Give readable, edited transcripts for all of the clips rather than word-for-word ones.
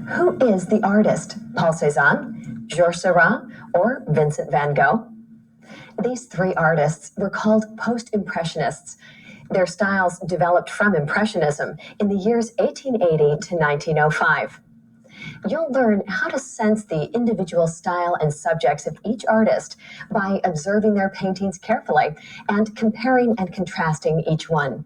Who is the artist? Paul Cézanne, Georges Seurat, or Vincent van Gogh? These three artists were called post-impressionists. Their styles developed from Impressionism in the years 1880 to 1905. You'll learn how to sense the individual style and subjects of each artist by observing their paintings carefully and comparing and contrasting each one.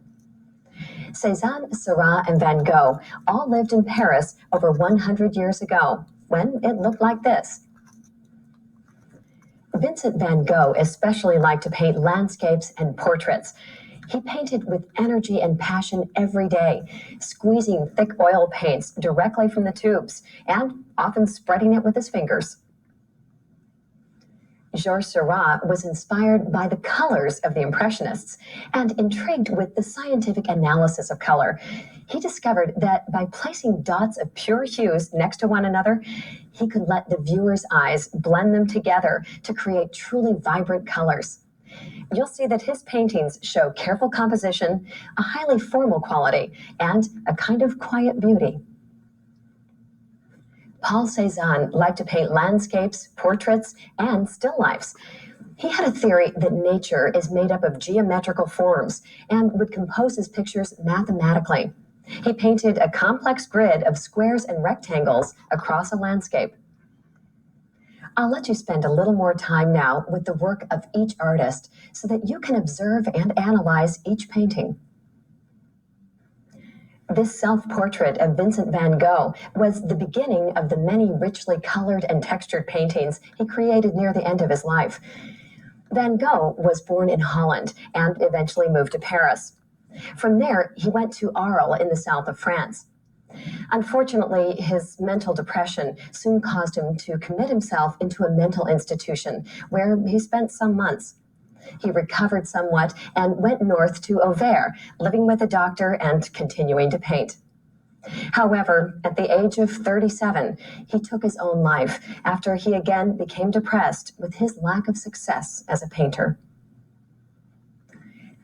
Cézanne, Seurat, and Van Gogh all lived in Paris over 100 years ago, when it looked like this. Vincent van Gogh especially liked to paint landscapes and portraits. He painted with energy and passion every day, squeezing thick oil paints directly from the tubes and often spreading it with his fingers. Georges Seurat was inspired by the colors of the Impressionists and intrigued with the scientific analysis of color. He discovered that by placing dots of pure hues next to one another, he could let the viewer's eyes blend them together to create truly vibrant colors. You'll see that his paintings show careful composition, a highly formal quality, and a kind of quiet beauty. Paul Cézanne liked to paint landscapes, portraits, and still lifes. He had a theory that nature is made up of geometrical forms and would compose his pictures mathematically. He painted a complex grid of squares and rectangles across a landscape. I'll let you spend a little more time now with the work of each artist so that you can observe and analyze each painting. This self-portrait of Vincent van Gogh was the beginning of the many richly colored and textured paintings he created near the end of his life. Van Gogh was born in Holland and eventually moved to Paris. From there, he went to Arles in the south of France. Unfortunately, his mental depression soon caused him to commit himself into a mental institution where he spent some months. He recovered somewhat and went north to Auvers, living with a doctor and continuing to paint. However, at the age of 37, he took his own life after he again became depressed with his lack of success as a painter.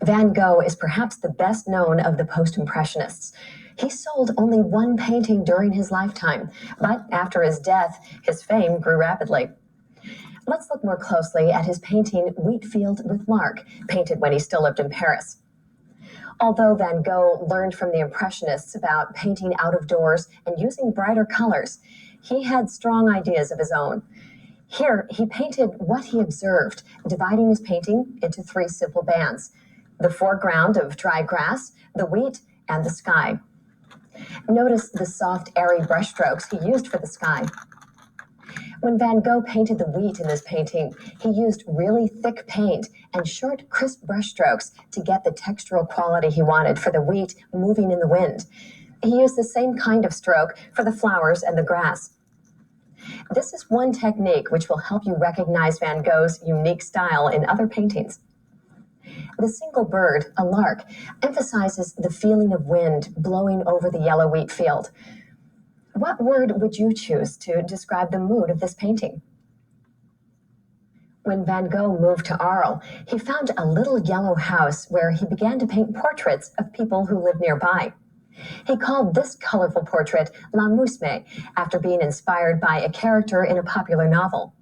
Van Gogh is perhaps the best known of the post-impressionists. He sold only one painting during his lifetime, but after his death, his fame grew rapidly. Let's look more closely at his painting Wheat Field with Lark, painted when he still lived in Paris. Although Van Gogh learned from the Impressionists about painting out of doors and using brighter colors, he had strong ideas of his own. Here, he painted what he observed, dividing his painting into three simple bands: the foreground of dry grass, the wheat, and the sky. Notice the soft, airy brushstrokes he used for the sky. When Van Gogh painted the wheat in this painting, he used really thick paint and short, crisp brushstrokes to get the textural quality he wanted for the wheat moving in the wind. He used the same kind of stroke for the flowers and the grass. This is one technique which will help you recognize Van Gogh's unique style in other paintings. The single bird, a lark, emphasizes the feeling of wind blowing over the yellow wheat field. What word would you choose to describe the mood of this painting? When Van Gogh moved to Arles, he found a little yellow house where he began to paint portraits of people who lived nearby. He called this colorful portrait La Mousme, after being inspired by a character in a popular novel.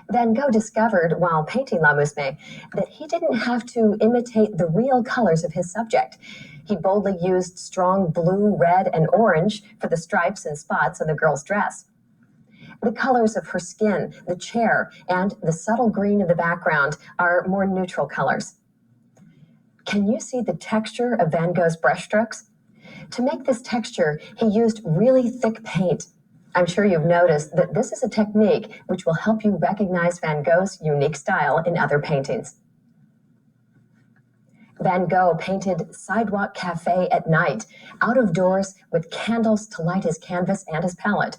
Van Gogh discovered while painting La Mousme that he didn't have to imitate the real colors of his subject. He boldly used strong blue, red, and orange for the stripes and spots on the girl's dress. The colors of her skin, the chair, and the subtle green of the background are more neutral colors. Can you see the texture of Van Gogh's brushstrokes? To make this texture, he used really thick paint. I'm sure you've noticed that this is a technique which will help you recognize Van Gogh's unique style in other paintings. Van Gogh painted Sidewalk Cafe at night, out of doors with candles to light his canvas and his palette.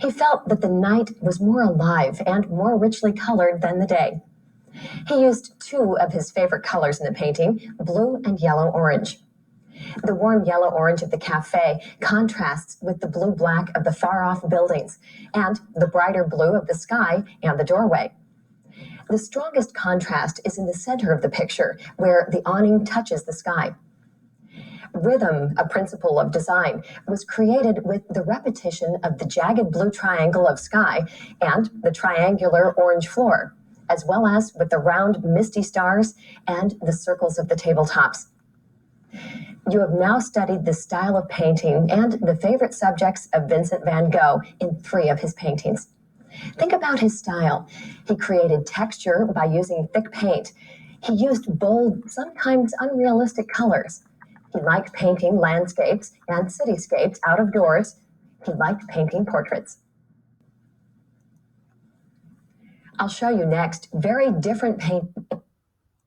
He felt that the night was more alive and more richly colored than the day. He used two of his favorite colors in the painting, blue and yellow-orange. The warm yellow-orange of the cafe contrasts with the blue-black of the far-off buildings and the brighter blue of the sky and the doorway. The strongest contrast is in the center of the picture, where the awning touches the sky. Rhythm, a principle of design, was created with the repetition of the jagged blue triangle of sky and the triangular orange floor, as well as with the round misty stars and the circles of the tabletops. You have now studied the style of painting and the favorite subjects of Vincent van Gogh in 3 of his paintings. Think about his style. He created texture by using thick paint. He used bold, sometimes unrealistic colors. He liked painting landscapes and cityscapes out of doors. He liked painting portraits. I'll show you next very different